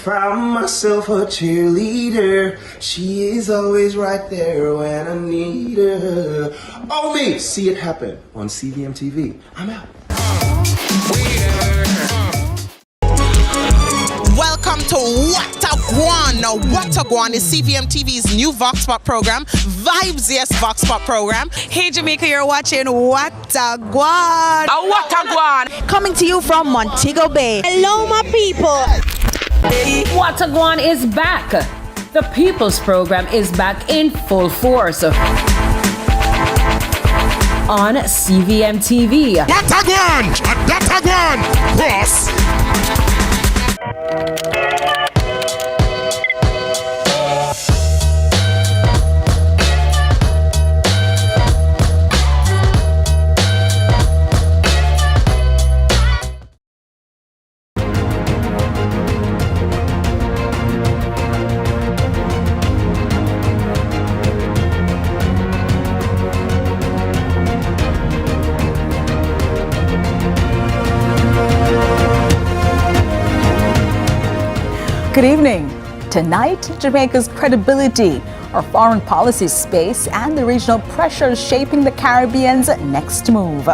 found myself a cheerleader. She is always right there when I need her. Oh me, see it happen on CVMTV. I'm out. Welcome to What a Guan. Now, What a Guan is CVMTV's new Vox Pop program, Vibes Yes Vox Pop program. Hey Jamaica, you're watching What a Guan. What a Guan. Coming to you from Montego Bay. Hello, my people. What a Guan is back. The People's Program is back in full force on CVMTV. What a Guan! What a Guan! Cross! Good evening. Tonight, Jamaica's credibility, our foreign policy space, and the regional pressures shaping the Caribbean's next move.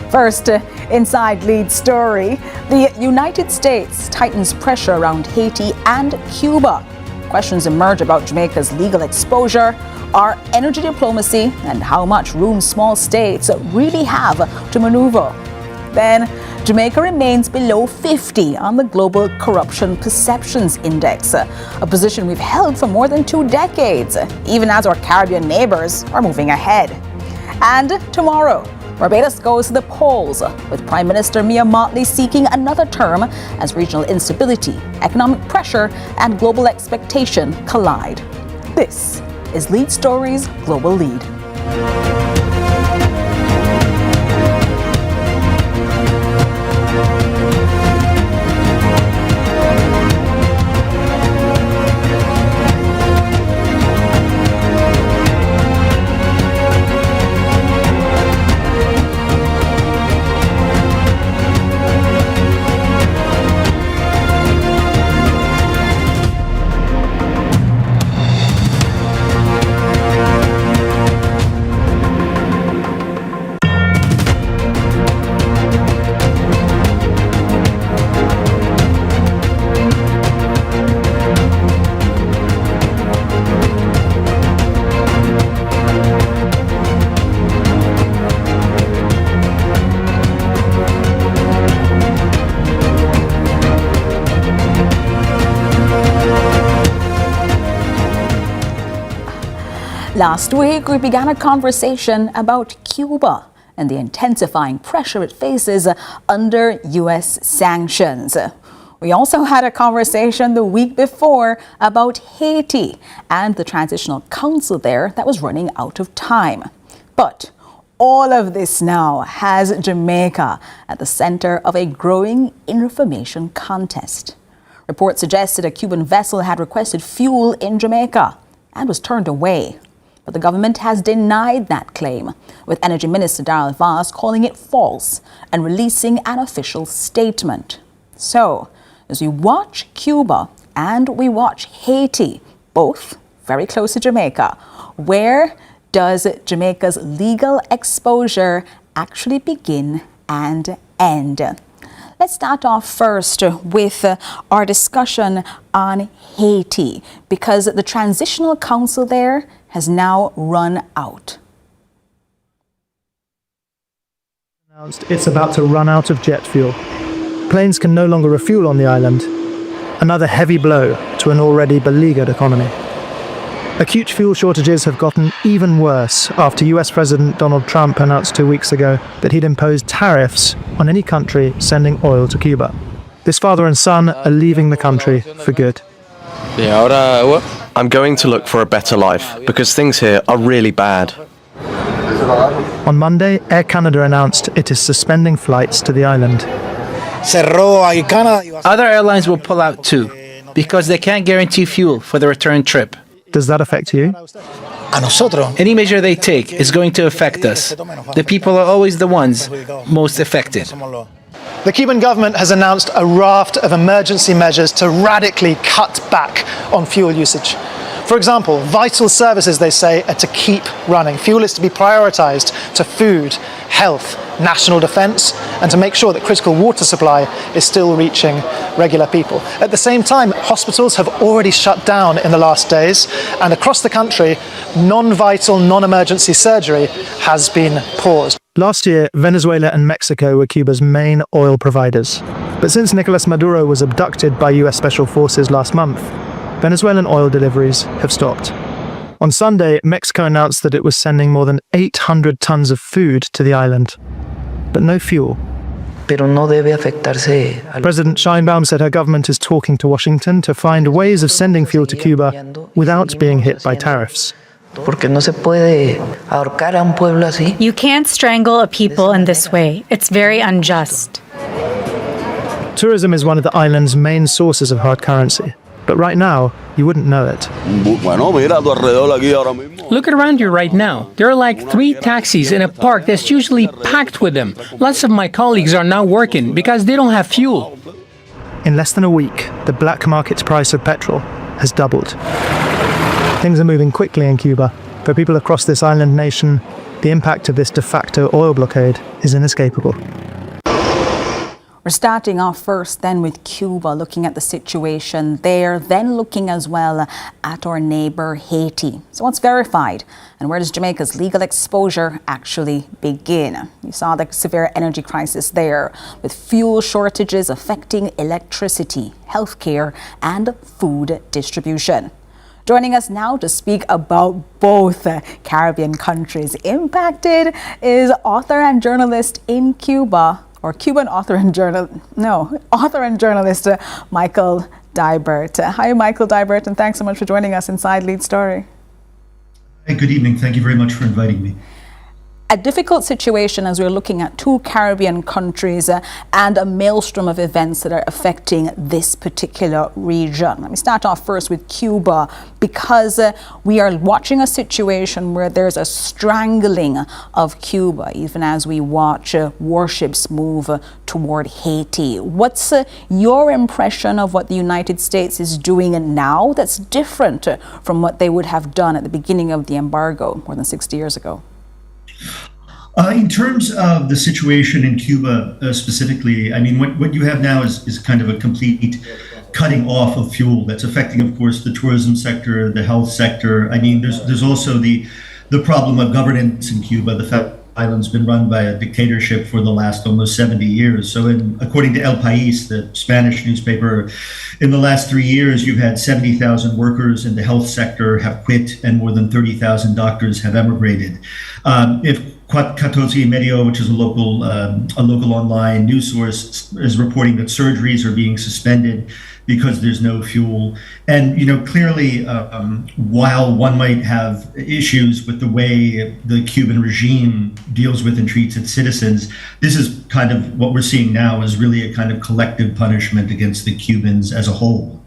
First, inside lead story, the United States tightens pressure around Haiti and Cuba. Questions emerge about Jamaica's legal exposure, our energy diplomacy, and how much room small states really have to maneuver. Then, Jamaica remains below 50 on the Global Corruption Perceptions Index, a position we've held for more than 2 decades, even as our Caribbean neighbors are moving ahead. And tomorrow, Barbados goes to the polls, with Prime Minister Mottley seeking another term as regional instability, economic pressure, and global expectation collide. This is Lead Story's Global Lead. Last week, we began a conversation about Cuba and the intensifying pressure it faces under U.S. sanctions. We also had a conversation the week before about Haiti and the transitional council there that was running out of time. But all of this now has Jamaica at the center of a growing information contest. Reports suggested a Cuban vessel had requested fuel in Jamaica and was turned away. But the government has denied that claim, with Energy Minister Darrell Voss calling it false and releasing an official statement. So, as we watch Cuba and we watch Haiti, both very close to Jamaica, where does Jamaica's legal exposure actually begin and end? Let's start off first with our discussion on Haiti, because the transitional council there has now run out. It's about to run out of jet fuel. Planes can no longer refuel on the island. Another heavy blow to an already beleaguered economy. Acute fuel shortages have gotten even worse after US President Donald Trump announced 2 weeks ago that he'd imposed tariffs on any country sending oil to Cuba. This father and son are leaving the country for good. I'm going to look for a better life because things here are really bad. On Monday, Air Canada announced it is suspending flights to the island. Other airlines will pull out too, because they can't guarantee fuel for the return trip. Does that affect you? Any measure they take is going to affect us. The people are always the ones most affected. The Cuban government has announced a raft of emergency measures to radically cut back on fuel usage. For example, vital services, they say, are to keep running. Fuel is to be prioritized to food, health, national defense, and to make sure that critical water supply is still reaching regular people. At the same time, hospitals have already shut down in the last days, and across the country, non-vital, non-emergency surgery has been paused. Last year, Venezuela and Mexico were Cuba's main oil providers. But since Nicolas Maduro was abducted by US Special Forces last month, Venezuelan oil deliveries have stopped. On Sunday, Mexico announced that it was sending more than 800 tons of food to the island, but no fuel. President Sheinbaum said her government is talking to Washington to find ways of sending fuel to Cuba without being hit by tariffs. You can't strangle a people in this way. It's very unjust. Tourism is one of the island's main sources of hard currency. But right now, you wouldn't know it. Look around you right now. There are like 3 taxis in a park that's usually packed with them. Lots of my colleagues are now working because they don't have fuel. In less than a week, the black market price of petrol has doubled. Things are moving quickly in Cuba. For people across this island nation, the impact of this de facto oil blockade is inescapable. We're starting off first then with Cuba, looking at the situation there, then looking as well at our neighbour Haiti. So what's verified, and where does Jamaica's legal exposure actually begin? You saw the severe energy crisis there, with fuel shortages affecting electricity, healthcare and food distribution. Joining us now to speak about both Caribbean countries impacted is author and journalist in Cuba, or Cuban author and journalist Michael Dibert. Hi, Michael Dibert, and thanks so much for joining us inside Lead Story. Hey, good evening. Thank you very much for inviting me. A difficult situation as we're looking at 2 Caribbean countries and a maelstrom of events that are affecting this particular region. Let me start off first with Cuba, because we are watching a situation where there's a strangling of Cuba, even as we watch warships move toward Haiti. What's your impression of what the United States is doing now that's different from what they would have done at the beginning of the embargo more than 60 years ago? In terms of the situation in Cuba specifically, I mean, what you have now is kind of a complete cutting off of fuel that's affecting, of course, the tourism sector, the health sector. I mean, there's also the problem of governance in Cuba. The fact the island's been run by a dictatorship for the last almost 70 years. So according to El País, the Spanish newspaper, in the last 3 years, you've had 70,000 workers in the health sector have quit and more than 30,000 doctors have emigrated. If Catorce Medio, which is a local online news source, is reporting that surgeries are being suspended because there's no fuel. And, you know, clearly, while one might have issues with the way the Cuban regime deals with and treats its citizens, this is kind of what we're seeing now is really a kind of collective punishment against the Cubans as a whole.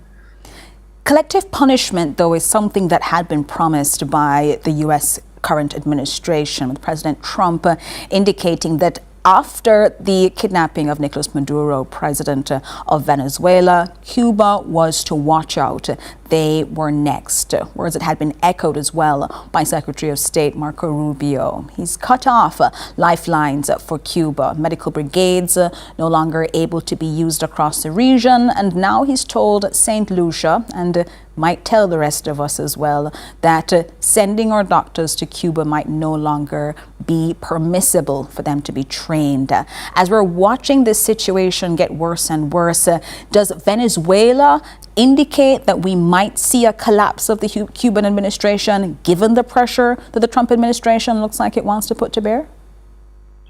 Collective punishment, though, is something that had been promised by the U.S. current administration, with President Trump indicating that after the kidnapping of Nicolas Maduro, president of Venezuela, Cuba was to watch out. They were next. Words that had been echoed as well by Secretary of State Marco Rubio. He's cut off lifelines for Cuba. Medical brigades no longer able to be used across the region. And now he's told St. Lucia, and might tell the rest of us as well, that sending our doctors to Cuba might no longer be permissible for them to be trained. As we're watching this situation get worse and worse, does Venezuela indicate that we might see a collapse of the Cuban administration, given the pressure that the Trump administration looks like it wants to put to bear?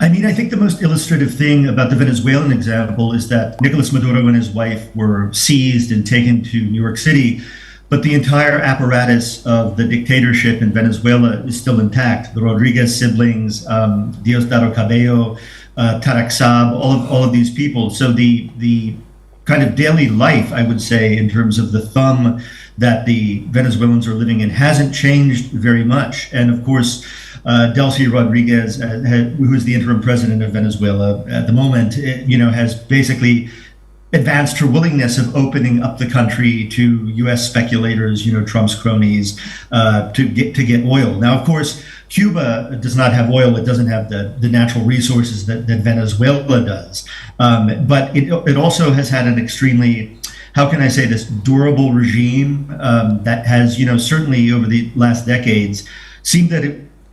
I mean, I think the most illustrative thing about the Venezuelan example is that Nicolas Maduro and his wife were seized and taken to New York City, but the entire apparatus of the dictatorship in Venezuela is still intact. The Rodriguez siblings, Diosdado Cabello, Tarek Saab, all of these people. So the kind of daily life, I would say, in terms of the thumb that the Venezuelans are living in hasn't changed very much. And of course, Delcy Rodriguez, who is the interim president of Venezuela at the moment, has basically advanced her willingness of opening up the country to U.S. speculators, Trump's cronies, to get oil. Now, of course, Cuba does not have oil. It doesn't have the natural resources that Venezuela does. But it also has had an extremely, how can I say this, durable regime that has, certainly over the last decades, seemed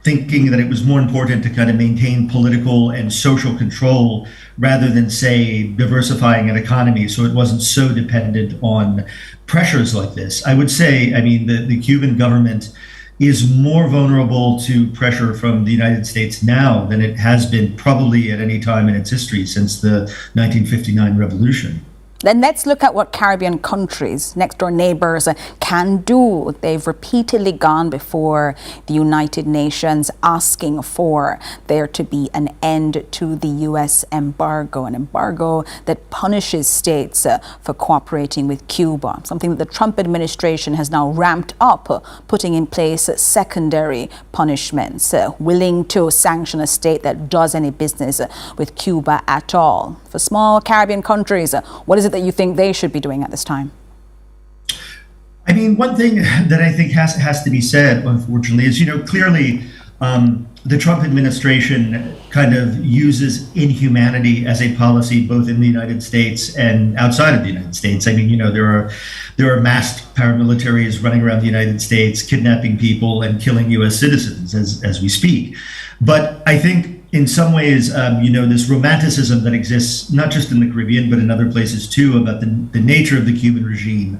thinking that it was more important to kind of maintain political and social control rather than, say, diversifying an economy so it wasn't so dependent on pressures like this. I would say, the Cuban government is more vulnerable to pressure from the United States now than it has been probably at any time in its history since the 1959 revolution. Then let's look at what Caribbean countries, next door neighbors, can do. They've repeatedly gone before the United Nations asking for there to be an end to the U.S. embargo, an embargo that punishes states for cooperating with Cuba, something that the Trump administration has now ramped up, putting in place secondary punishments, willing to sanction a state that does any business with Cuba at all. For small Caribbean countries, what is it that you think they should be doing at this time? One thing that I think has to be said, unfortunately, is, clearly the Trump administration kind of uses inhumanity as a policy both in the United States and outside of the United States. There are masked paramilitaries running around the United States, kidnapping people and killing U.S. citizens as we speak. But I think in some ways, this romanticism that exists, not just in the Caribbean, but in other places too, about the nature of the Cuban regime,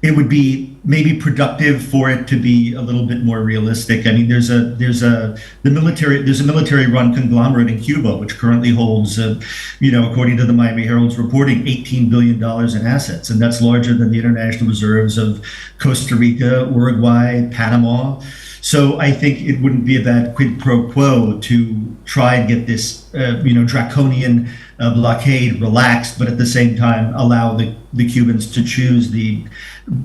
it would be maybe productive for it to be a little bit more realistic. There's a military-run conglomerate in Cuba, which currently holds, according to the Miami Herald's reporting, $18 billion in assets. And that's larger than the international reserves of Costa Rica, Uruguay, Panama. So I think it wouldn't be a bad quid pro quo to try and get this, draconian blockade relaxed, but at the same time allow the Cubans to choose the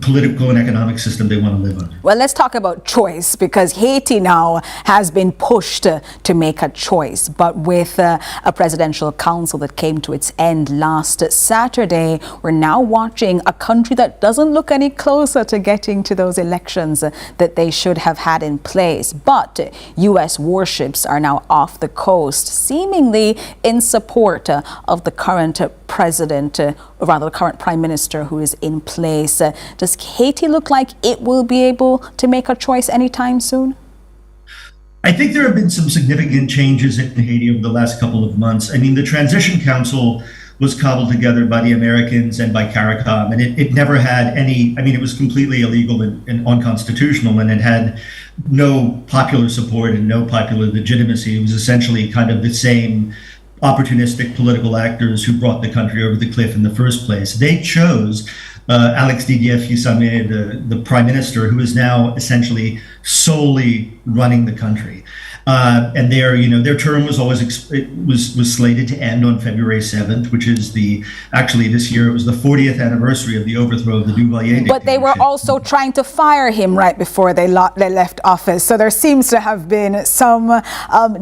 political and economic system they want to live under. Well, let's talk about choice, because Haiti now has been pushed to make a choice. But with a presidential council that came to its end last Saturday, we're now watching a country that doesn't look any closer to getting to those elections that they should have had in place. But U.S. warships are now off the coast, seemingly in support of the current president, or rather the current prime minister who is in place. Does Haiti look like it will be able to make a choice anytime soon? I think there have been some significant changes in Haiti over the last couple of months. The Transition Council was cobbled together by the Americans and by CARICOM, and it never had any, it was completely illegal and unconstitutional, and it had no popular support and no popular legitimacy. It was essentially kind of the same opportunistic political actors who brought the country over the cliff in the first place. They chose Alex Didier Fils-Aimé, the prime minister, who is now essentially solely running the country. And their term was always was slated to end on February 7th, which is actually this year it was the 40th anniversary of the overthrow of the Duvalier dictatorship. But they were also trying to fire him right before they left office. So there seems to have been some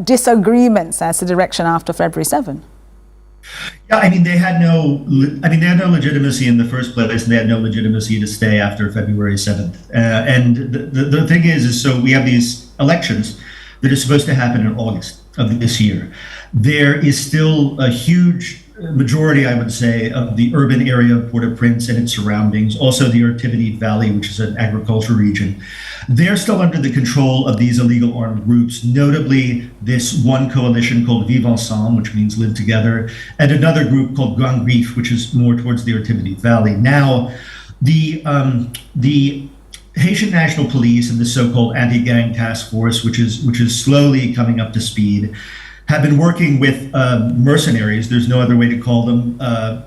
disagreements as to direction after February 7th. Yeah, they had no legitimacy in the first place, and they had no legitimacy to stay after February 7th. And the thing is so we have these elections that are supposed to happen in August of this year. There is still a huge majority, I would say, of the urban area of Port-au-Prince and its surroundings, also the Artibonite Valley, which is an agricultural region. They're still under the control of these illegal armed groups, notably this one coalition called Vivre Ensemble, which means live together, and another group called Grand Griffe, which is more towards the Artibonite Valley. Now, the Haitian National Police and the so-called anti-gang task force, which is slowly coming up to speed, have been working with mercenaries, there's no other way to call them,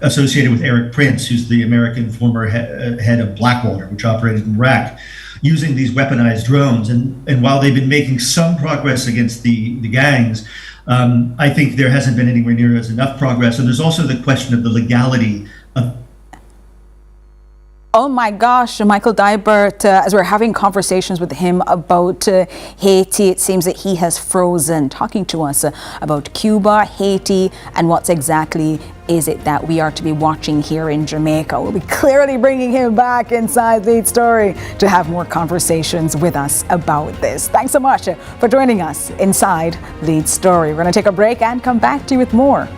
associated with Eric Prince, who's the American former head of Blackwater, which operated in Iraq, using these weaponized drones. And while they've been making some progress against the gangs, I think there hasn't been anywhere near as enough progress. And there's also the question of the legality of Oh my gosh, Michael Dybert, as we're having conversations with him about Haiti, it seems that he has frozen, talking to us about Cuba, Haiti, and what's exactly is it that we are to be watching here in Jamaica. We'll be clearly bringing him back inside Lead Story to have more conversations with us about this. Thanks so much for joining us inside Lead Story. We're going to take a break and come back to you with more.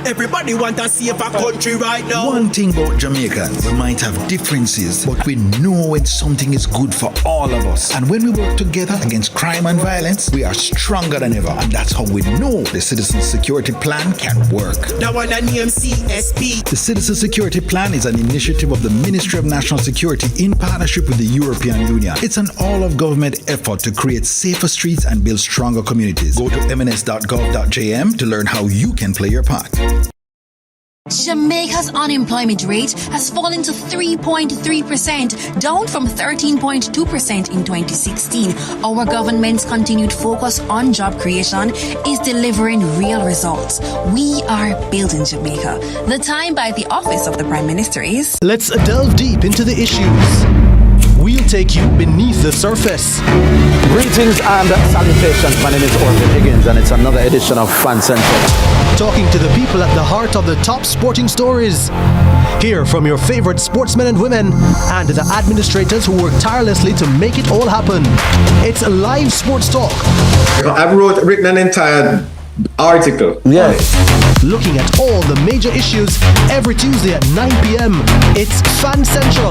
Everybody want to see a country right now. One thing about Jamaicans, we might have differences, but we know when something is good for all of us. And when we work together against crime and violence, we are stronger than ever. And that's how we know the Citizen Security Plan can work. That one name CSP. The Citizen Security Plan is an initiative of the Ministry of National Security in partnership with the European Union. It's an all-of-government effort to create safer streets and build stronger communities. Go to mns.gov.jm to learn how you can play your part. Jamaica's unemployment rate has fallen to 3.3%, down from 13.2% in 2016. Our government's continued focus on job creation is delivering real results. We are building Jamaica. The time by the Office of the Prime Minister is... Let's delve deep into the issues. We'll take you beneath the surface. Greetings and salutations. My name is Orville Higgins and it's another edition of Fan Central. Talking to the people at the heart of the top sporting stories. Hear from your favorite sportsmen and women and the administrators who work tirelessly to make it all happen. It's a live sports talk. I've written an entire article. Yeah. Looking at all the major issues every Tuesday at 9 p.m. It's Fan Central.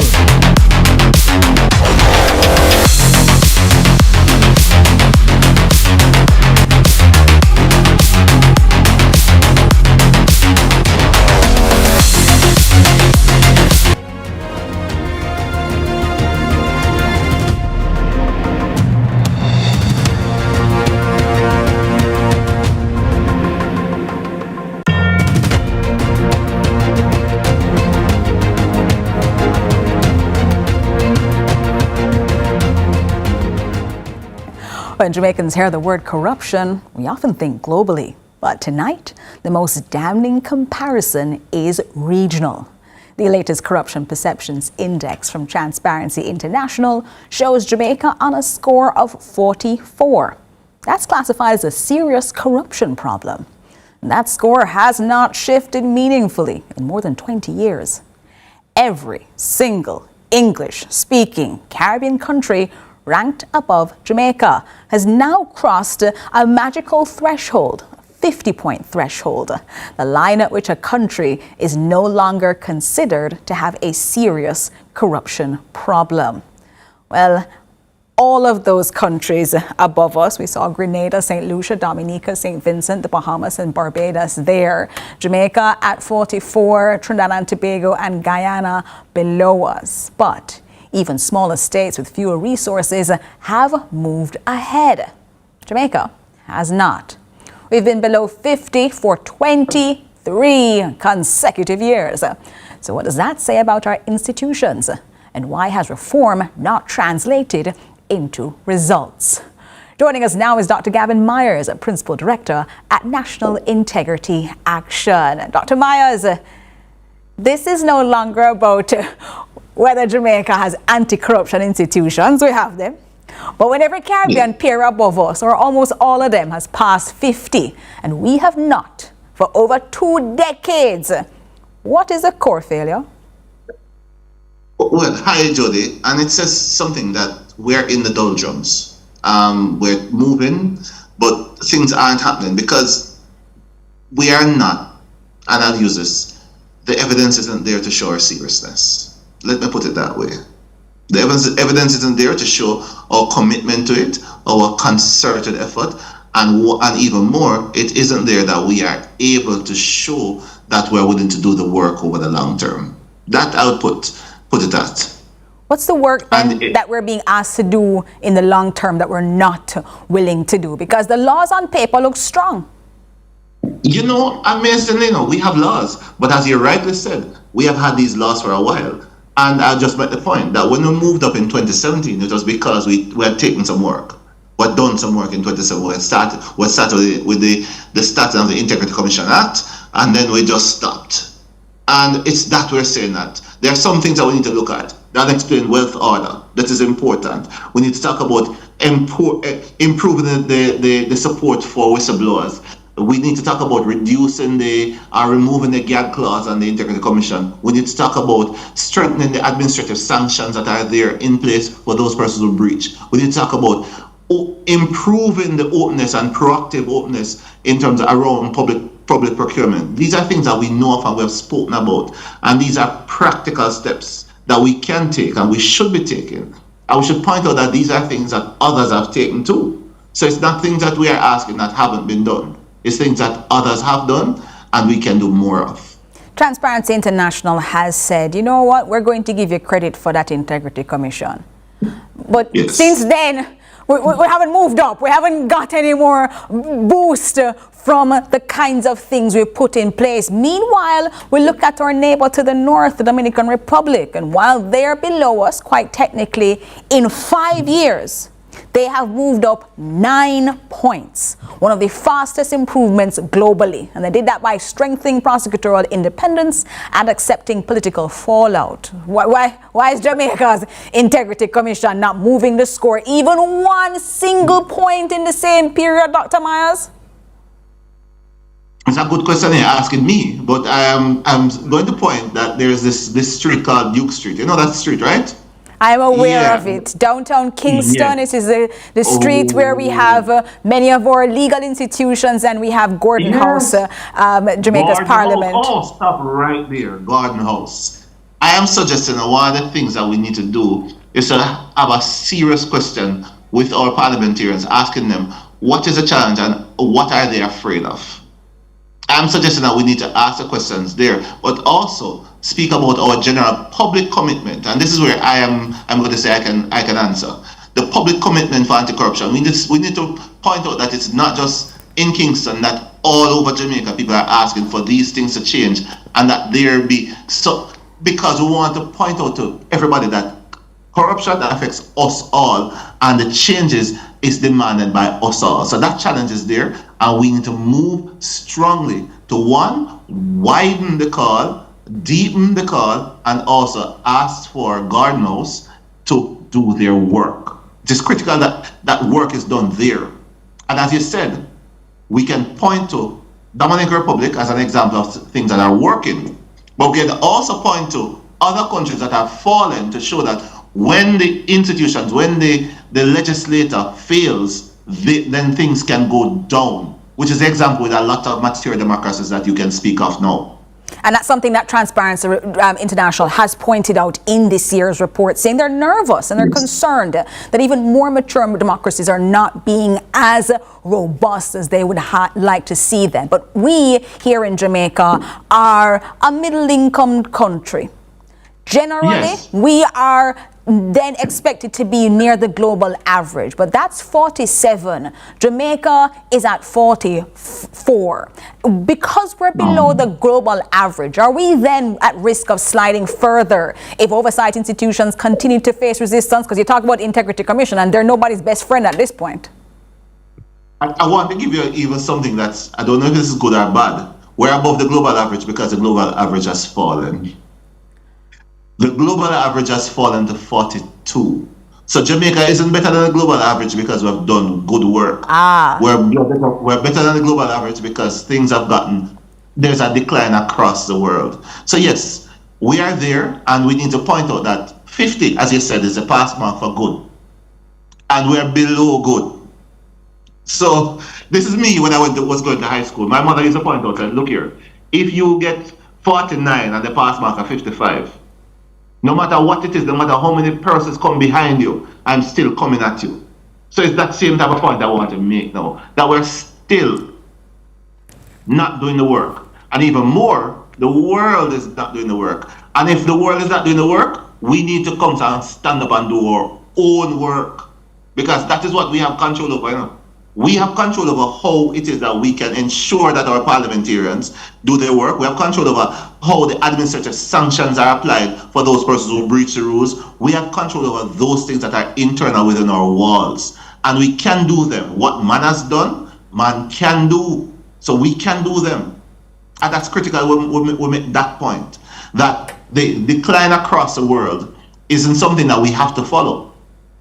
When Jamaicans hear the word corruption, we often think globally. But tonight, the most damning comparison is regional. The latest Corruption Perceptions Index from Transparency International shows Jamaica on a score of 44. That's classified as a serious corruption problem. And that score has not shifted meaningfully in more than 20 years. Every single English-speaking Caribbean country ranked above Jamaica has now crossed a magical threshold, a 50-point threshold, the line at which a country is no longer considered to have a serious corruption problem. Well, all of those countries above us, we saw Grenada, St. Lucia, Dominica, St. Vincent, the Bahamas and Barbados there. Jamaica at 44, Trinidad and Tobago and Guyana below us. But even smaller states with fewer resources have moved ahead. Jamaica has not. We've been below 50 for 23 consecutive years. So what does that say about our institutions? And why has reform not translated into results? Joining us now is Dr. Gavin Myers, Principal Director at National Integrity Action. Dr. Myers, this is no longer about whether Jamaica has anti-corruption institutions. We have them. But when every Caribbean peer above us, or almost all of them, has passed 50, and we have not for over 2 decades, what is the core failure? Well, hi, Jody. And it says something that we're in the doldrums. We're moving, but things aren't happening because we are not, and I'll use this, the evidence isn't there to show our seriousness. Let me put it that way. The evidence isn't there to show our commitment to it, our concerted effort, and even more, it isn't there that we are able to show that we're willing to do the work over the long term. That I would put it at. What's the work then that we're being asked to do in the long term that we're not willing to do? Because the laws on paper look strong. Amazingly, we have laws, but as you rightly said, we have had these laws for a while. And I just make the point that when we moved up in 2017, it was because we had taken some work. We had done some work in 2017. We started with the starting of the Integrity Commission Act, and then we just stopped. And it's that we're saying that there are some things that we need to look at. That explain wealth order. That is important. We need to talk about improving the support for whistleblowers. We need to talk about reducing removing the gag clause on the Integrity Commission. We need to talk about strengthening the administrative sanctions that are there in place for those persons who breach. We need to talk about improving the openness and proactive openness in terms of around public procurement. These are things that we know of and we have spoken about. And these are practical steps that we can take and we should be taking. And we should point out that these are things that others have taken too. So it's not things that we are asking that haven't been done. It's things that others have done and we can do more of. Transparency International has said, you know what, we're going to give you credit for that Integrity Commission. But since then, we haven't moved up. We haven't got any more boost from the kinds of things we put in place. Meanwhile, we look at our neighbor to the north, the Dominican Republic, and while they're below us, quite technically, in 5 years, they have moved up 9 points, one of the fastest improvements globally. And they did that by strengthening prosecutorial independence and accepting political fallout. Why is Jamaica's Integrity Commission not moving the score even 1 single point in the same period, Dr. Myers? It's a good question you're asking me, but I'm going to point that there's this street called Duke Street. You know that street, right? I'm aware of it. Downtown Kingston, it is the street where we have many of our legal institutions, and we have Gordon House, Jamaica's Gordon Parliament. House, stop right there, Gordon House. I am suggesting that one of the things that we need to do is to have a serious question with our parliamentarians, asking them what is the challenge and what are they afraid of. I'm suggesting that we need to ask the questions there, but also speak about our general public commitment. And this is where I'm going to say I can answer. The public commitment for anti-corruption. We need to point out that it's not just in Kingston, that all over Jamaica people are asking for these things to change, and that there be so, because we want to point out to everybody that corruption that affects us all, and the changes is demanded by us all. So that challenge is there, and we need to move strongly to one, widen the call, deepen the call, and also ask for Gordon House to do their work. It is critical that that work is done there. And as you said, we can point to Dominican Republic as an example of things that are working, but we can also point to other countries that have fallen to show that when the institutions, when the legislator fails, then things can go down, which is the example with a lot of material democracies that you can speak of now. And that's something that Transparency International has pointed out in this year's report, saying they're nervous and they're concerned that even more mature democracies are not being as robust as they would like to see them. But we here in Jamaica are a middle-income country. Generally, we are then expected to be near the global average, but that's 47. Jamaica is at 44. Because we're below the global average, are we then at risk of sliding further if oversight institutions continue to face resistance? Because you talk about Integrity Commission and they're nobody's best friend at this point. I want to give you even something that's, I don't know if this is good or bad. We're above the global average because the global average has fallen. The global average has fallen to 42. So Jamaica isn't better than the global average because we've done good work. We're better than the global average because things have gotten, there's a decline across the world. So yes, we are there, and we need to point out that 50, as you said, is a pass mark for good. And we're below good. So this is me when I was going to high school. My mother used to point out, and look here, if you get 49 and the pass mark of 55, no matter what it is, no matter how many persons come behind you, I'm still coming at you. So it's that same type of point I want to make now, that we're still not doing the work. And even more, the world is not doing the work. And if the world is not doing the work, we need to come and stand up and do our own work. Because that is what we have control over, you know. We have control over how it is that we can ensure that our parliamentarians do their work. We have control over how the administrative sanctions are applied for those persons who breach the rules. We have control over those things that are internal within our walls. And we can do them. What man has done, man can do. So we can do them. And that's critical when we make that point. That the decline across the world isn't something that we have to follow.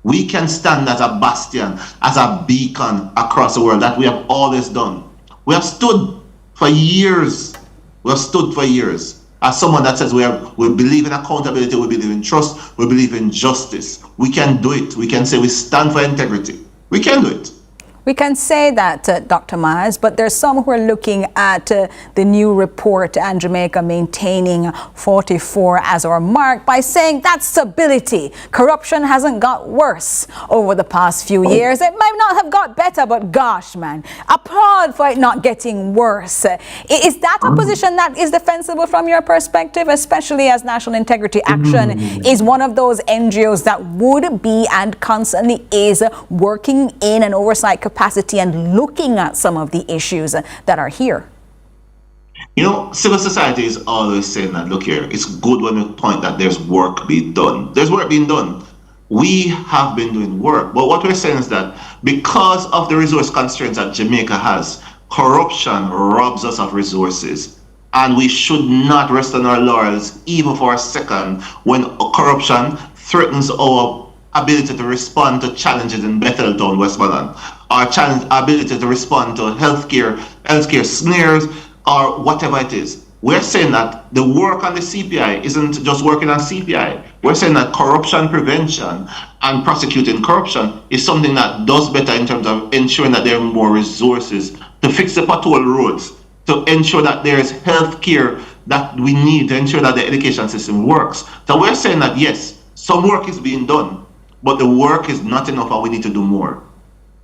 We can stand as a bastion, as a beacon across the world that we have always done. We have stood for years. We have stood for years. As someone that says we believe in accountability, we believe in trust, we believe in justice. We can do it. We can say we stand for integrity. We can do it. We can say that, Dr. Myers, but there's some who are looking at the new report and Jamaica maintaining 44 as our mark by saying that's stability. Corruption hasn't got worse over the past few years. It might not have got better, but gosh, man, applaud for it not getting worse. Is that a position that is defensible from your perspective, especially as National Integrity Action is one of those NGOs that would be and constantly is working in an oversight capacity and looking at some of the issues that are here? You know, civil society is always saying that, look here, it's good when we point that there's work being done. There's work being done. We have been doing work. But what we're saying is that because of the resource constraints that Jamaica has, corruption robs us of resources. And we should not rest on our laurels even for a second when corruption threatens our ability to respond to challenges in Betheltown, Westmoreland, our ability to respond to healthcare snares, or whatever it is. We're saying that the work on the CPI isn't just working on CPI. We're saying that corruption prevention and prosecuting corruption is something that does better in terms of ensuring that there are more resources to fix the pothole roads, to ensure that there is healthcare that we need to ensure that the education system works. So we're saying that yes, some work is being done, but the work is not enough and we need to do more.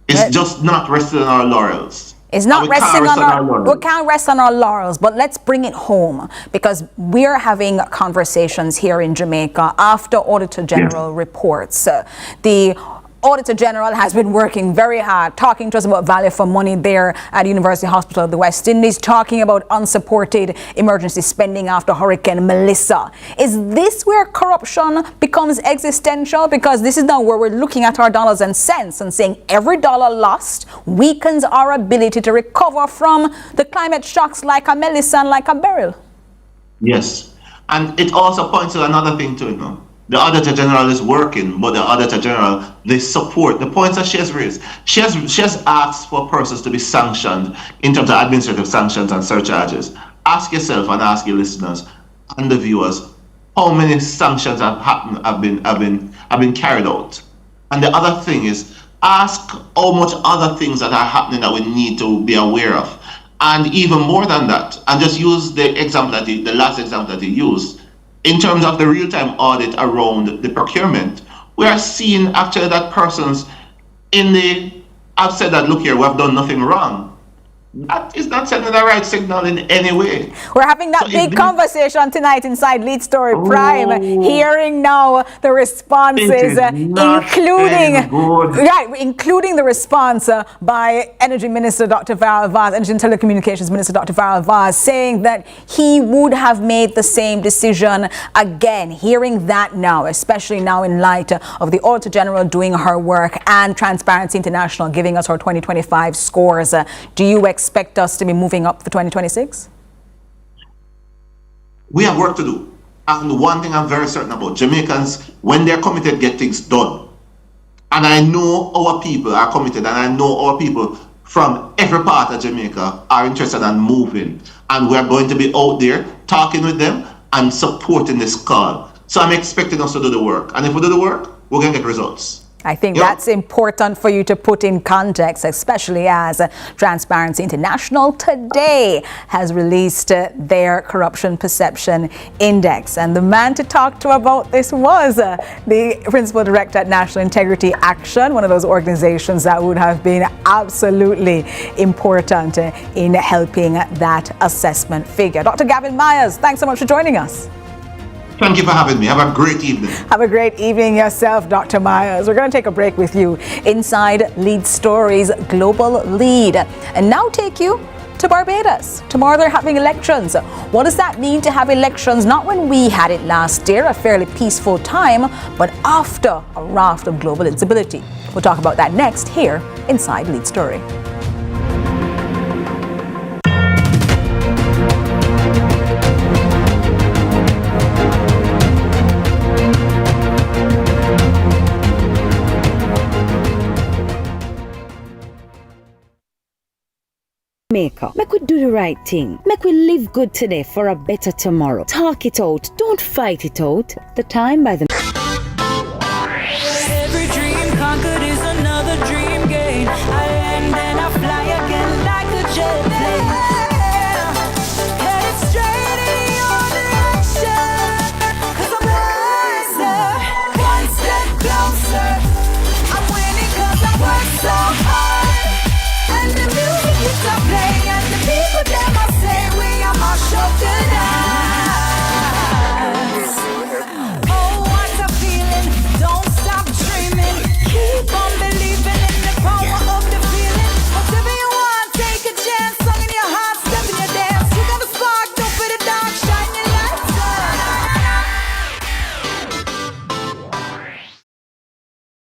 It's just not resting on our laurels. It's not resting on our laurels. We can't rest on our laurels, but let's bring it home because we're having conversations here in Jamaica after Auditor General reports. The Auditor General has been working very hard, talking to us about value for money there at University Hospital of the West Indies, talking about unsupported emergency spending after Hurricane Melissa. Is this where corruption becomes existential? Because this is now where we're looking at our dollars and cents and saying every dollar lost weakens our ability to recover from the climate shocks like a Melissa and like a Beryl. Yes. And it also points to another thing too, you know. The Auditor General is working, but the Auditor General, they support the points that she has raised. She has asked for persons to be sanctioned in terms of administrative sanctions and surcharges. Ask yourself and ask your listeners and the viewers, how many sanctions have been carried out? And the other thing is, ask how much other things that are happening that we need to be aware of. And even more than that, and just use the example the last example that he used, in terms of the real-time audit around the procurement, we are seeing actually that persons have said that, look here, we have done nothing wrong. That is not sending the right signal in any way. We're having that big conversation tonight inside Lead Story Prime, hearing now the responses, including the response by Energy Minister Dr. Varel Vaz, Energy and Telecommunications Minister Dr. Varel Vaz, saying that he would have made the same decision again. Hearing that now, especially now in light of the Auditor General doing her work and Transparency International giving us her 2025 scores, do you expect us to be moving up for 2026? We have work to do. And one thing I'm very certain about, Jamaicans, when they're committed, get things done. And I know our people are committed, and I know our people from every part of Jamaica are interested in moving. And we're going to be out there talking with them and supporting this call. So I'm expecting us to do the work. And if we do the work, we're going to get results. I think that's important for you to put in context, especially as Transparency International today has released their corruption perception index. And the man to talk to about this was the principal director at National Integrity Action, one of those organizations that would have been absolutely important in helping that assessment figure. Dr. Gavin Myers, thanks so much for joining us. Thank you for having me. Have a great evening. Have a great evening yourself, Dr. Myers. We're going to take a break with you inside Lead Stories Global Lead. And now take you to Barbados. Tomorrow they're having elections. What does that mean to have elections? Not when we had it last year, a fairly peaceful time, but after a raft of global instability. We'll talk about that next here inside Lead Story. Jamaica. Make we do the right thing. Make we live good today for a better tomorrow. Talk it out. Don't fight it out. The time by the... Every dream conquered is another dream gained. I land and I fly again like a jet plane. Headed straight in your direction. 'Cause I'm wiser, one step closer. I'm winning 'cause I work so hard. And the music keeps on playing, and the people them I say we are my show tonight. Oh, what a feeling! Don't stop dreaming. Keep on believing in the power of the feeling. Whatever you want, take a chance. Song in your heart, step in your dance. You got a spark, don't fit it down. Shine your lights on.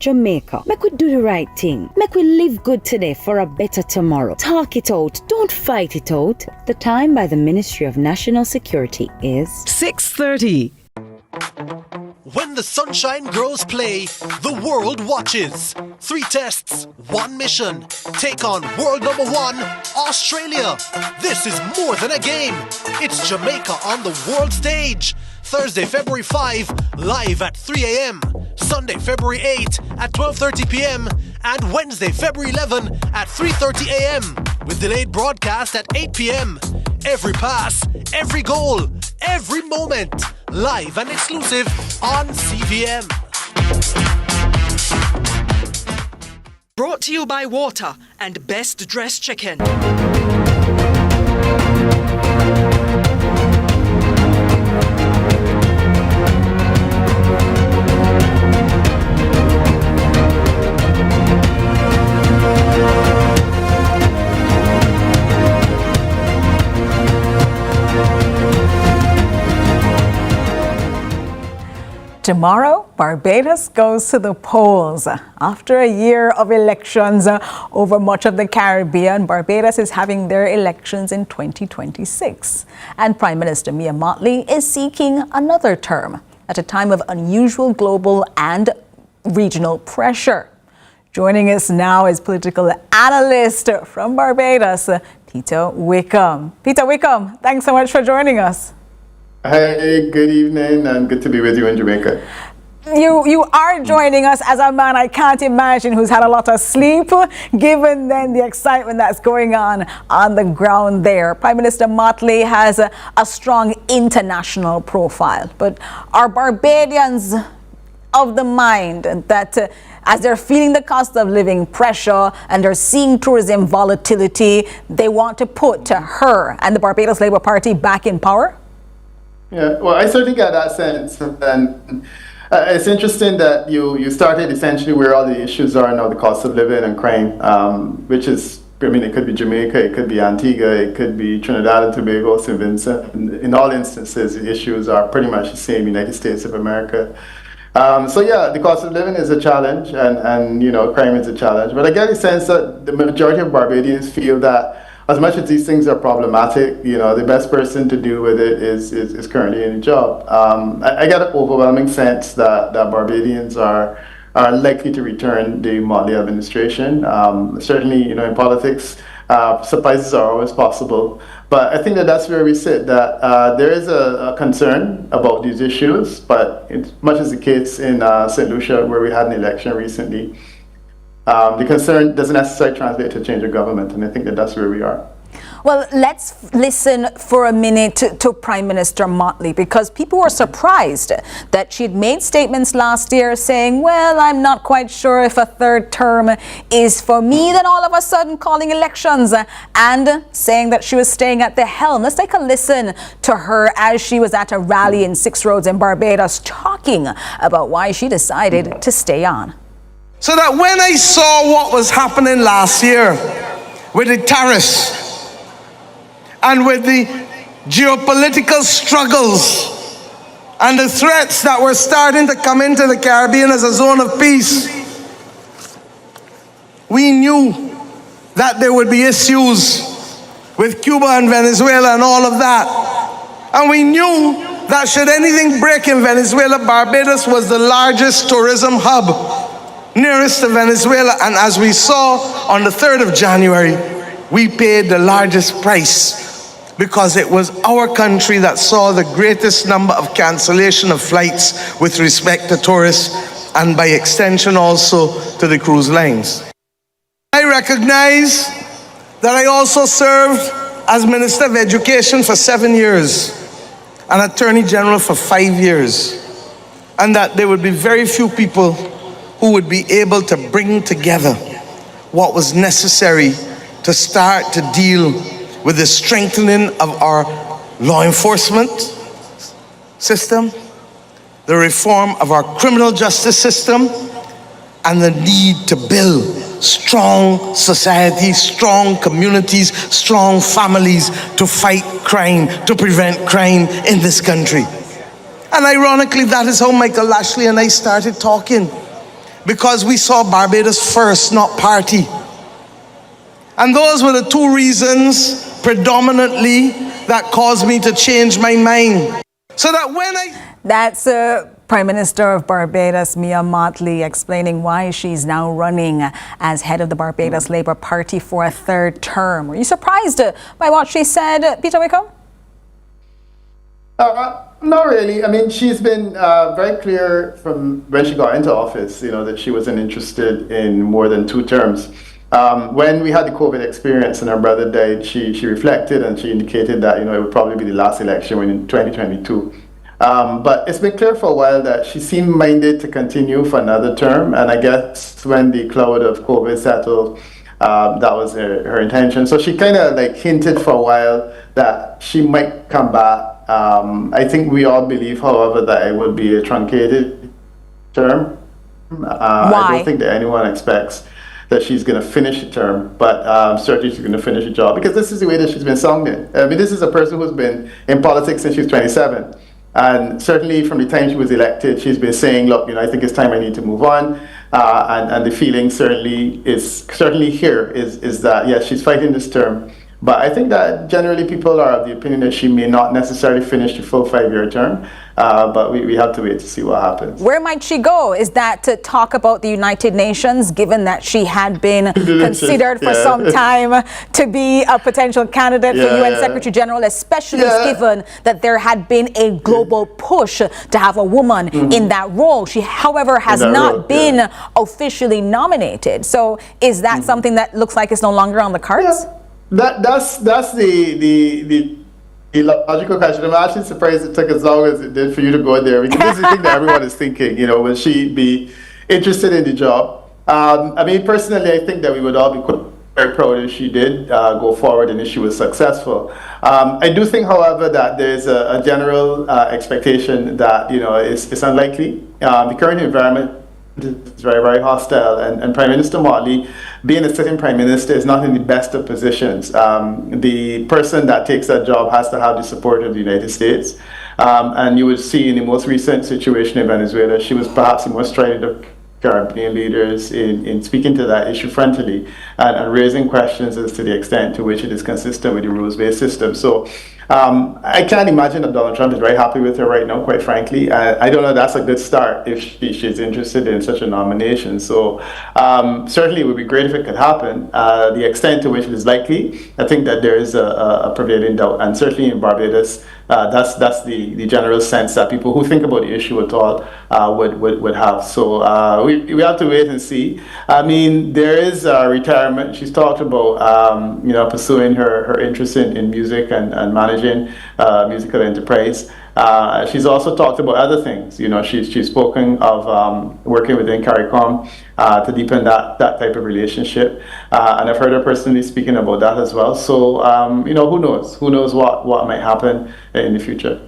Jamaica. Make we do the right thing. Make we live good today for a better tomorrow. Talk it out. Don't fight it out. The time by the Ministry of National Security is 6:30. When the Sunshine Girls play, the world watches. 3 tests, 1 mission. Take on world number 1, Australia. This is more than a game. It's Jamaica on the world stage. Thursday, February 5, live at 3 a.m. Sunday, February 8 at 12:30 p.m. and Wednesday, February 11 at 3:30 a.m. with delayed broadcast at 8 p.m. Every pass, every goal, every moment, live and exclusive on CVM. Brought to you by Water and Best Dress Chicken. Tomorrow, Barbados goes to the polls. After a year of elections over much of the Caribbean, Barbados is having their elections in 2026. And Prime Minister Mottley is seeking another term at a time of unusual global and regional pressure. Joining us now is political analyst from Barbados, Peter Wickham. Peter Wickham, thanks so much for joining us. Hey, good evening, and good to be with you in Jamaica. You are joining us as a man I can't imagine who's had a lot of sleep, given then the excitement that's going on the ground there. Prime Minister Mottley has a strong international profile, but are Barbadians of the mind that as they're feeling the cost of living pressure and they're seeing tourism volatility, they want to put her and the Barbados Labour Party back in power? Yeah, well, I certainly get that sense. And it's interesting that you started essentially where all the issues are now, the cost of living and crime, which is, I mean, it could be Jamaica, it could be Antigua, it could be Trinidad and Tobago, St. Vincent. In all instances, the issues are pretty much the same, United States of America. So yeah, the cost of living is a challenge and you know, crime is a challenge. But I get the sense that the majority of Barbadians feel that as much as these things are problematic, you know, the best person to deal with it is currently in a job. I get an overwhelming sense that Barbadians are likely to return the Mottley administration. Certainly, you know, in politics, surprises are always possible. But I think that's where we sit, that there is a concern about these issues, but it's much as the case in St. Lucia, where we had an election recently, the concern doesn't necessarily translate to change of government, and I think that's where we are. Well, let's listen for a minute to Prime Minister Mottley, because people were surprised that she had made statements last year saying, well, I'm not quite sure if a third term is for me, then all of a sudden calling elections and saying that she was staying at the helm. Let's take a listen to her as she was at a rally in Six Roads in Barbados talking about why she decided to stay on. So that when I saw what was happening last year with the tariffs, and with the geopolitical struggles and the threats that were starting to come into the Caribbean as a zone of peace, we knew that there would be issues with Cuba and Venezuela and all of that. And we knew that should anything break in Venezuela, Barbados was the largest tourism hub nearest to Venezuela. And as we saw on the 3rd of January, we paid the largest price, because it was our country that saw the greatest number of cancellation of flights with respect to tourists, and by extension also to the cruise lines. I recognize that I also served as Minister of Education for 7 years and Attorney General for 5 years, and that there would be very few people who would be able to bring together what was necessary to start to deal with the strengthening of our law enforcement system, the reform of our criminal justice system, and the need to build strong societies, strong communities, strong families to fight crime, to prevent crime in this country. And ironically, that is how Michael Lashley and I started talking, because we saw Barbados first, not party. And those were the two reasons predominantly that caused me to change my mind. So that when That's Prime Minister of Barbados, Mia Mottley, explaining why she's now running as head of the Barbados Labour Party for a third term. Were you surprised by what she said, Peter Wickham? Not really. I mean, she's been very clear from when she got into office, that she wasn't interested in more than 2 terms. When we had the COVID experience and her brother died, she reflected and she indicated that, it would probably be the last election in 2022. But it's been clear for a while that she seemed minded to continue for another term. And I guess when the cloud of COVID settled, that was her intention. So she kind of hinted for a while that she might come back. I think we all believe, however, that it would be a truncated term. Why? I don't think that anyone expects that she's going to finish the term, but certainly she's going to finish the job, because this is the way that she's been sounding. I mean, this is a person who's been in politics since she was 27. And certainly from the time she was elected, she's been saying, look, I think it's time I need to move on. And the feeling certainly here is that, yes, she's fighting this term. But I think that generally people are of the opinion that she may not necessarily finish the full 5-year term. But we have to wait to see what happens. Where might she go? Is that to talk about the United Nations, given that she had been considered for some time to be a potential candidate for UN Secretary General, especially given that there had been a global push to have a woman in that role. She, however, has not been officially nominated. So is that something that looks like it's no longer on the cards? That's the logical question. I'm actually surprised it took as long as it did for you to go there, because this is the thing that everyone is thinking, will she be interested in the job? I mean, personally, I think that we would all be very proud if she did go forward and if she was successful. I do think, however, that there's a general expectation that, it's unlikely. The current environment is very, very hostile, and Prime Minister Mottley, being a sitting Prime Minister, is not in the best of positions. The person that takes that job has to have the support of the United States. And you would see in the most recent situation in Venezuela, she was perhaps the most strident of Caribbean leaders in speaking to that issue frontally and raising questions as to the extent to which it is consistent with the rules-based system. So I can't imagine that Donald Trump is very happy with her right now, quite frankly. I don't know, that's a good start if she's interested in such a nomination. So certainly it would be great if it could happen. The extent to which it is likely, I think that there is a prevailing doubt. And certainly in Barbados, that's the general sense that people who think about the issue at all would have. So we have to wait and see. I mean, there is retirement. She's talked about pursuing her interest in music and managing musical enterprise. She's also talked about other things. She's spoken of working within CARICOM to deepen that type of relationship, and I've heard her personally speaking about that as well. So who knows? Who knows what might happen in the future?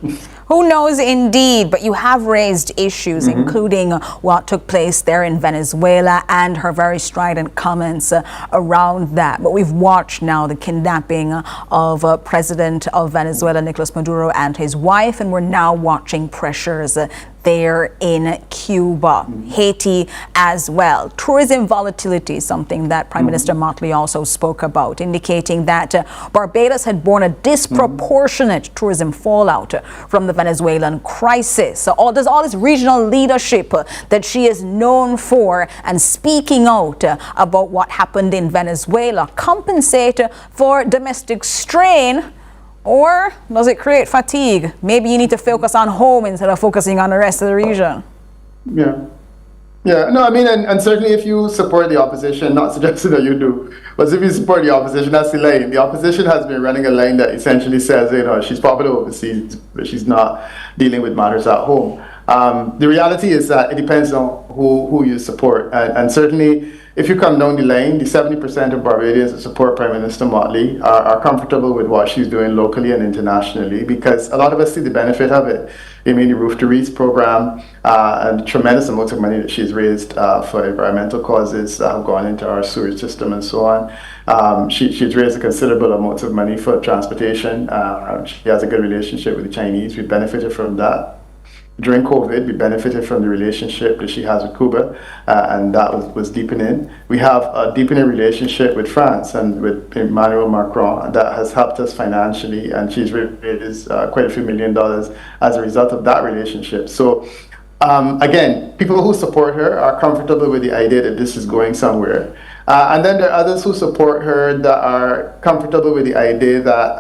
Who knows indeed, but you have raised issues, including what took place there in Venezuela and her very strident comments around that. But we've watched now the kidnapping of President of Venezuela, Nicolas Maduro, and his wife, and we're now watching pressures there in Cuba, Haiti as well. Tourism volatility is something that Prime Minister Mottley also spoke about, indicating that Barbados had borne a disproportionate tourism fallout from the Venezuelan crisis. So there's all this regional leadership that she is known for, and speaking out about what happened in Venezuela compensate for domestic strain, or does it create fatigue? Maybe you need to focus on home instead of focusing on the rest of the region. Yeah. No, I mean, and certainly if you support the opposition, not suggesting that you do, but if you support the opposition, that's the line. The opposition has been running a line that essentially says, she's popular overseas, but she's not dealing with matters at home. The reality is that it depends on who you support, and certainly if you come down the line, the 70% of Barbadians that support Prime Minister Mottley are comfortable with what she's doing locally and internationally, because a lot of us see the benefit of it. I mean, the Roof to Reach program and the tremendous amounts of money that she's raised for environmental causes that have gone into our sewage system and so on. She's raised a considerable amount of money for transportation. She has a good relationship with the Chinese. We benefited from that. During COVID, we benefited from the relationship that she has with Cuba, and that was deepening. We have a deepening relationship with France and with Emmanuel Macron that has helped us financially, and she's raised quite a few $1 million as a result of that relationship. So again, people who support her are comfortable with the idea that this is going somewhere. And then there are others who support her that are comfortable with the idea that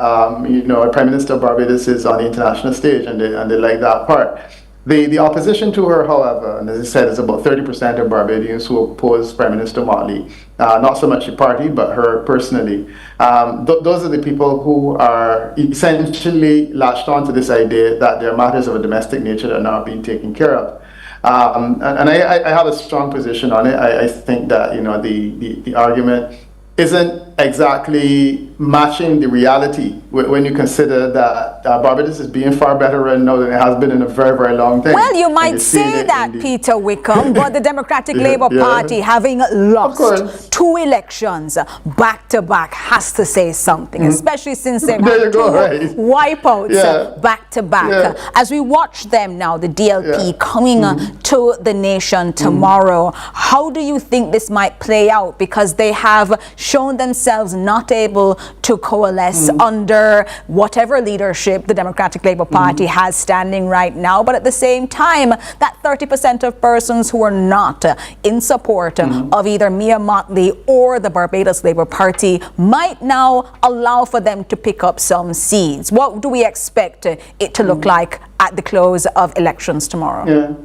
Prime Minister of Barbados is on the international stage, and they like that part. The opposition to her, however, and as I said, is about 30% of Barbadians who oppose Prime Minister Mottley. Not so much the party, but her personally. Those are the people who are essentially latched on to this idea that there are matters of a domestic nature that are not being taken care of. And I have a strong position on it. I think that the argument isn't exactly matching the reality when you consider that Barbados is being far better right now than it has been in a very, very long time. Well, you might say that, Peter Wickham, but the Democratic Labour Party, having lost 2 elections back to back, has to say something, especially since they've had 2 wipeouts back to back. As we watch them now, the DLP coming to the nation tomorrow, how do you think this might play out? Because they have shown themselves not able to coalesce under whatever leadership the Democratic Labour Party has standing right now, but at the same time, that 30% of persons who are not in support of either Mia Mottley or the Barbados Labour Party might now allow for them to pick up some seeds. What do we expect it to look like at the close of elections tomorrow?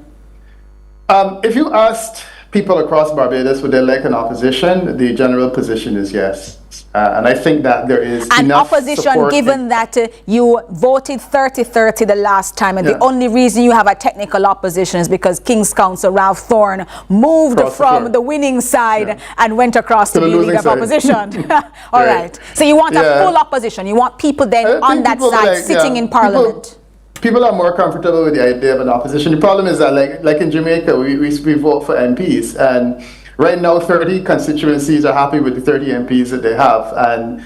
If you asked people across Barbados would they like an opposition, the general position is yes. And I think that there is an enough opposition, support given that you voted 30-30 the last time, and the only reason you have a technical opposition is because King's Counsel Ralph Thorne moved from the winning side and went across to be leader of opposition. All right. So you want a full opposition. You want people then on that side sitting in Parliament. People are more comfortable with the idea of an opposition. The problem is that, like in Jamaica, we vote for MPs, and right now 30 constituencies are happy with the 30 MPs that they have. And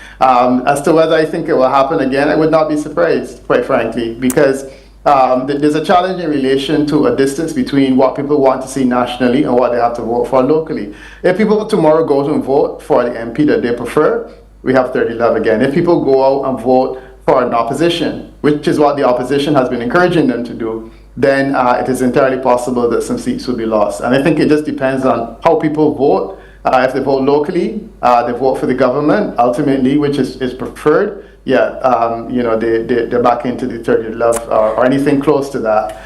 as to whether I think it will happen again, I would not be surprised, quite frankly, because there's a challenge in relation to a distance between what people want to see nationally and what they have to vote for locally. If people tomorrow go to and vote for the MP that they prefer, we have 30 love again. If people go out and vote for an opposition, which is what the opposition has been encouraging them to do, then it is entirely possible that some seats will be lost. And I think it just depends on how people vote. If they vote locally, they vote for the government ultimately, which is preferred. They're back into the 30 love or anything close to that.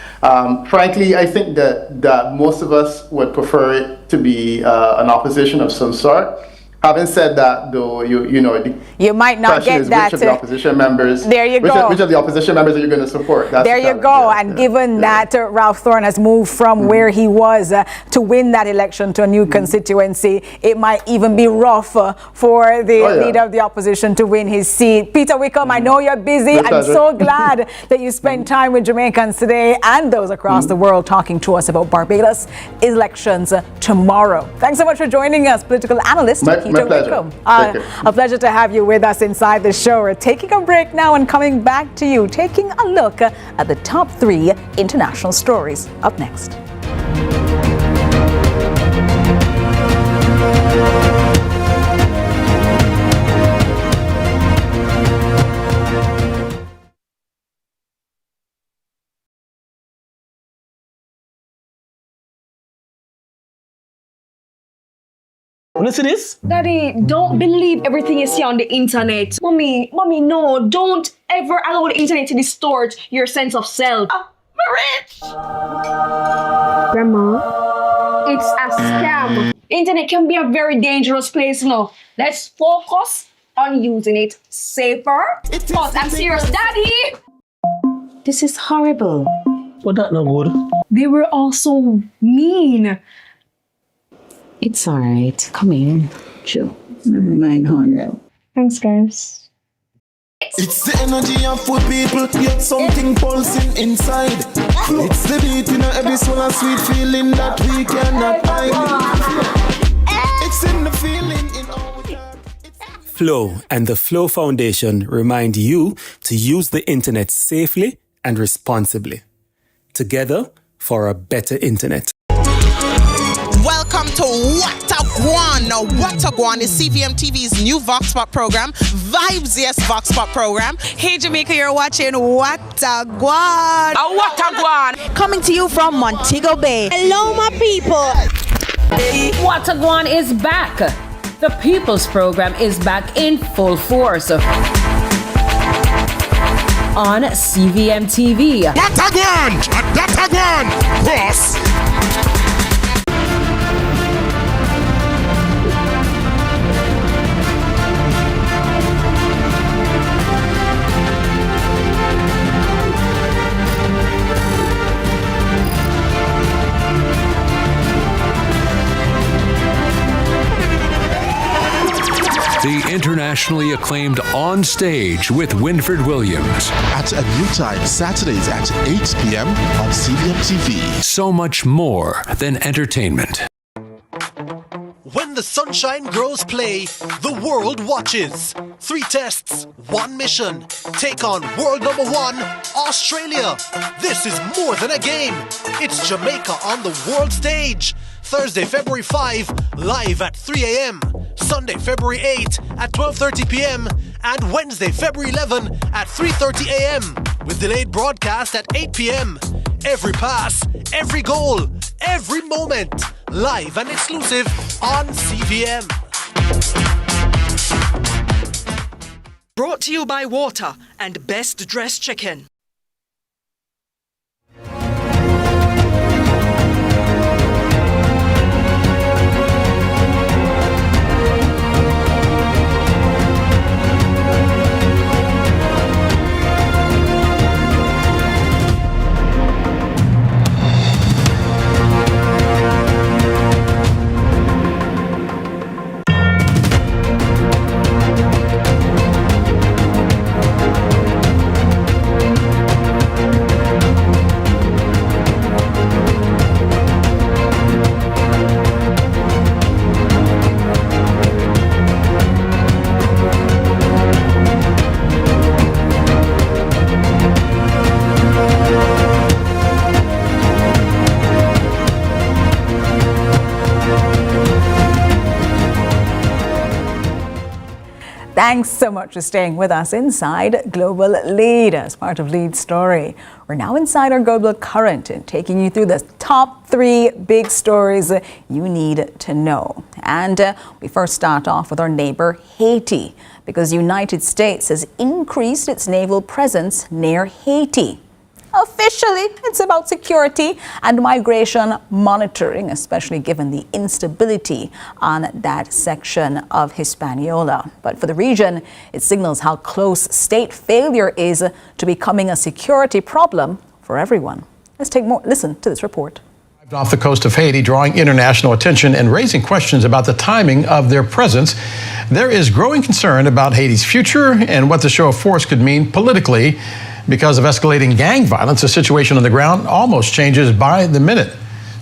Frankly, I think that most of us would prefer it to be an opposition of some sort. Having said that, though, you might not get that. Which of the opposition members? There you go. Which of the opposition members are you going to support? There you go. And given that Ralph Thorne has moved from where he was to win that election to a new constituency, it might even be rough for the leader of the opposition to win his seat. Peter Wickham, I know you're busy. I'm so glad that you spent time with Jamaicans today and those across the world talking to us about Barbados elections tomorrow. Thanks so much for joining us, political analyst Peter Wickham. A pleasure to have you with us inside the show. We're taking a break now and coming back to you, taking a look at the top 3 international stories. Up next. Wanna see this? Daddy, don't believe everything you see on the internet. Mommy, no, don't ever allow the internet to distort your sense of self. I'm rich! Grandma, it's a scam. Internet can be a very dangerous place now. Let's focus on using it safer. But I'm serious, Daddy! This is horrible. But that no good. They were all so mean. It's alright. Come in. Chill. Never mind, honey. Thanks, guys. It's the energy of food people, yet something pulsing inside. It's the beat in every soul, a sweet feeling that we cannot hide. It's in the feeling in our Flow and the Flow Foundation remind you to use the internet safely and responsibly. Together for a better internet. Welcome to What a Guan. Now, What a Guan is CVMTV's new Vox Pop program, Vibes Yes Vox Pop program. Hey Jamaica, you're watching What a Guan. What a Guan. Coming to you from Montego Bay. Hello, my people. What a Guan is back. The People's Program is back in full force on CVMTV. What a Guan. Cross. The internationally acclaimed On Stage with Winfred Williams. At a new time, Saturdays at 8 p.m. on CVMTV. So much more than entertainment. When the sunshine grows play, the world watches. 3 tests, 1 mission. Take on world number 1, Australia. This is more than a game. It's Jamaica on the world stage. Thursday, February 5, live at 3 a.m. Sunday, February 8 at 12:30 p.m. and Wednesday, February 11 at 3:30 a.m. with delayed broadcast at 8 p.m. Every pass, every goal, every moment, live and exclusive on CVM. Brought to you by Water and Best Dressed Chicken. Thanks so much for staying with us inside Global Lead as part of Lead Story. We're now inside our Global Current and taking you through the top 3 big stories you need to know. And we first start off with our neighbor Haiti, because the United States has increased its naval presence near Haiti. Officially, it's about security and migration monitoring, especially given the instability on that section of Hispaniola. But for the region, it signals how close state failure is to becoming a security problem for everyone. Listen to this report. Off the coast of Haiti, drawing international attention and raising questions about the timing of their presence. There is growing concern about Haiti's future and what the show of force could mean politically. Because of escalating gang violence, the situation on the ground almost changes by the minute.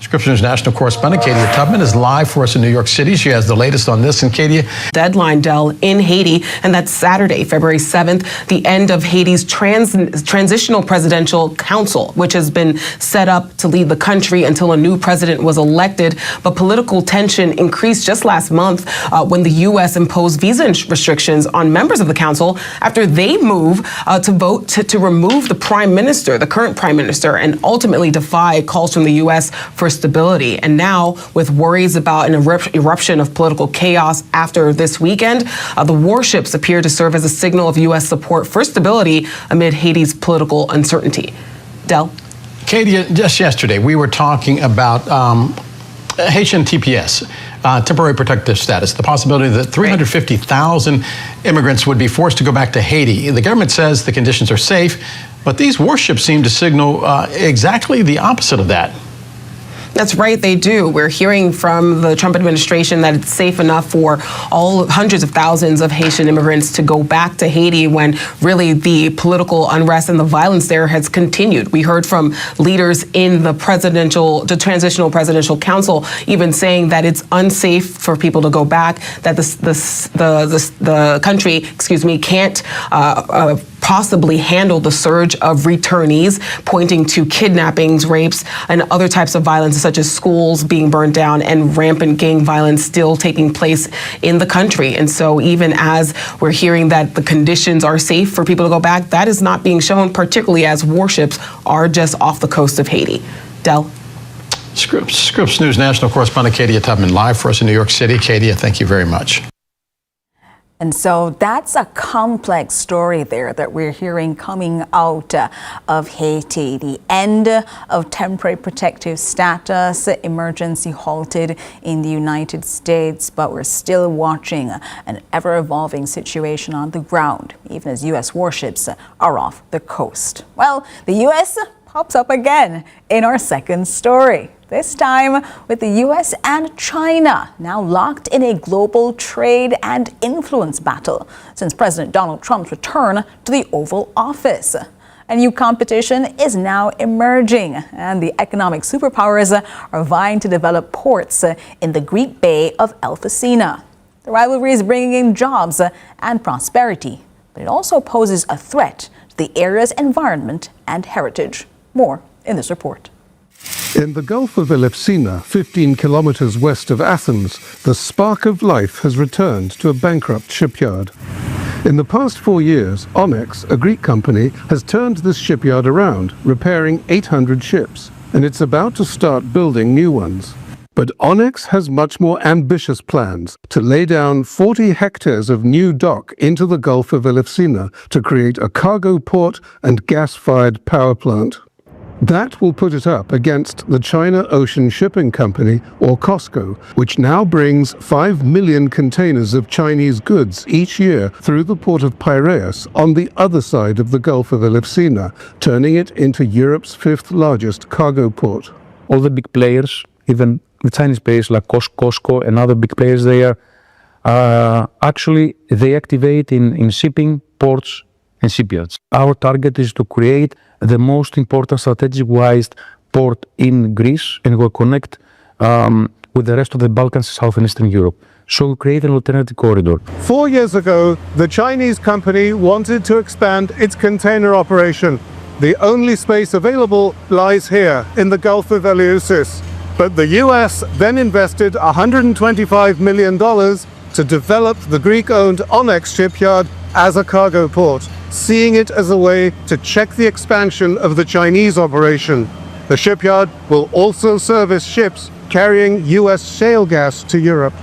Scripps News national correspondent Katie Tubman is live for us in New York City. She has the latest on this. And Katie, deadline, Del, in Haiti, and that's Saturday, February 7th, the end of Haiti's transitional presidential council, which has been set up to lead the country until a new president was elected. But political tension increased just last month when the U.S. imposed visa restrictions on members of the council after they move to vote to remove the prime minister, the current prime minister, and ultimately defy calls from the U.S. for stability. And now, with worries about an eruption of political chaos after this weekend, the warships appear to serve as a signal of U.S. support for stability amid Haiti's political uncertainty. Del? Katie, just yesterday, we were talking about Haitian TPS, temporary protective status, the possibility that 350,000 immigrants would be forced to go back to Haiti. The government says the conditions are safe, but these warships seem to signal exactly the opposite of that. That's right, they do. We're hearing from the Trump administration that it's safe enough for all hundreds of thousands of Haitian immigrants to go back to Haiti when really the political unrest and the violence there has continued. We heard from leaders in the transitional presidential council even saying that it's unsafe for people to go back, that the country, can't possibly handle the surge of returnees, pointing to kidnappings, rapes, and other types of violence, such as schools being burned down and rampant gang violence still taking place in the country. And so even as we're hearing that the conditions are safe for people to go back, that is not being shown, particularly as warships are just off the coast of Haiti. Del? Scripps News national correspondent Katie Tubman live for us in New York City. Katie, thank you very much. And so that's a complex story there that we're hearing coming out of Haiti. The end of temporary protective status, emergency halted in the United States, but we're still watching an ever-evolving situation on the ground, even as U.S. warships are off the coast. Well, the U.S. pops up again in our second story. This time with the U.S. and China now locked in a global trade and influence battle since President Donald Trump's return to the Oval Office. A new competition is now emerging, and the economic superpowers are vying to develop ports in the Greek Bay of Elfsina. The rivalry is bringing in jobs and prosperity, but it also poses a threat to the area's environment and heritage. More in this report. In the Gulf of Elfsina, 15 kilometers west of Athens, the spark of life has returned to a bankrupt shipyard. In the past 4 years, Onyx, a Greek company, has turned this shipyard around, repairing 800 ships, and it's about to start building new ones. But Onyx has much more ambitious plans to lay down 40 hectares of new dock into the Gulf of Elfsina to create a cargo port and gas-fired power plant. That will put it up against the China Ocean Shipping Company, or COSCO, which now brings 5 million containers of Chinese goods each year through the port of Piraeus on the other side of the Gulf of Elfsina, turning it into Europe's 5th largest cargo port. All the big players, even the Chinese players like COSCO and other big players there, actually they activate in shipping, ports and shipyards. Our target is to create the most important strategic-wise port in Greece, and we'll connect with the rest of the Balkans, South and Eastern Europe. So we'll create an alternative corridor. 4 years ago, the Chinese company wanted to expand its container operation. The only space available lies here in the Gulf of Eleusis. But the US then invested $125 million to develop the Greek-owned Onyx shipyard as a cargo port, seeing it as a way to check the expansion of the Chinese operation. The shipyard will also service ships carrying US shale gas to Europe.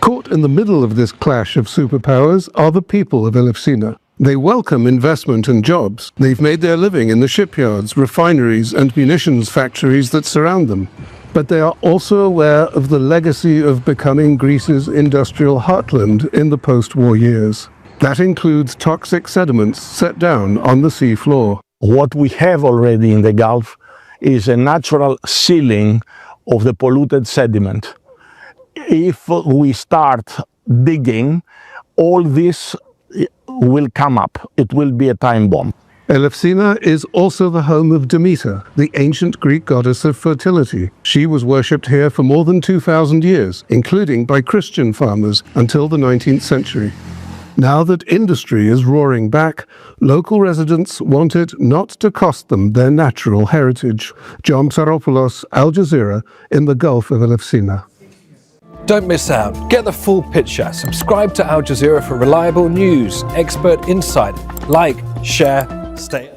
Caught in the middle of this clash of superpowers are the people of Elefsina. They welcome investment and jobs. They've made their living in the shipyards, refineries, and munitions factories that surround them. But they are also aware of the legacy of becoming Greece's industrial heartland in the post-war years. That includes toxic sediments set down on the sea floor. What we have already in the Gulf is a natural sealing of the polluted sediment. If we start digging, all this will come up. It will be a time bomb. Elefsina is also the home of Demeter, the ancient Greek goddess of fertility. She was worshipped here for more than 2,000 years, including by Christian farmers until the 19th century. Now that industry is roaring back, local residents want it not to cost them their natural heritage. John Psaropoulos, Al Jazeera, in the Gulf of Elefsina. Don't miss out. Get the full picture. Subscribe to Al Jazeera for reliable news, expert insight. Like, share, stay.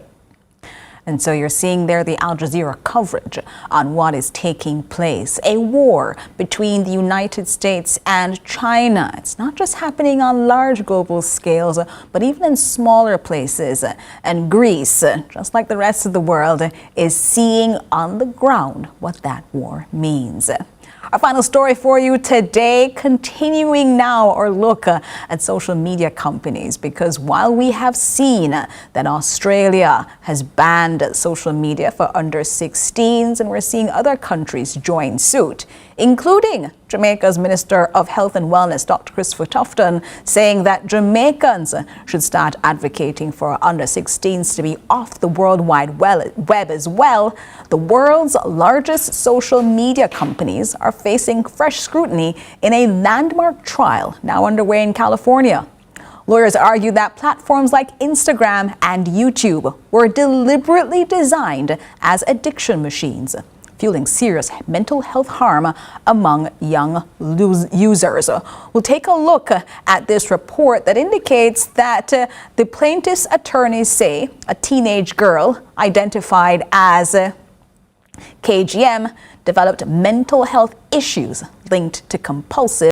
And so you're seeing there the Al Jazeera coverage on what is taking place. A war between the United States and China. It's not just happening on large global scales, but even in smaller places. And Greece, just like the rest of the world, is seeing on the ground what that war means. Our final story for you today, continuing now our look at social media companies, because while we have seen that Australia has banned social media for under 16s, and we're seeing other countries join suit, including Jamaica's Minister of Health and Wellness, Dr. Christopher Tufton, saying that Jamaicans should start advocating for under 16s to be off the World Wide Web as well. The world's largest social media companies are facing fresh scrutiny in a landmark trial now underway in California. Lawyers argue that platforms like Instagram and YouTube were deliberately designed as addiction machines, fueling serious mental health harm among young users. We'll take a look at this report that indicates that the plaintiff's attorneys say a teenage girl identified as KGM developed mental health issues linked to compulsive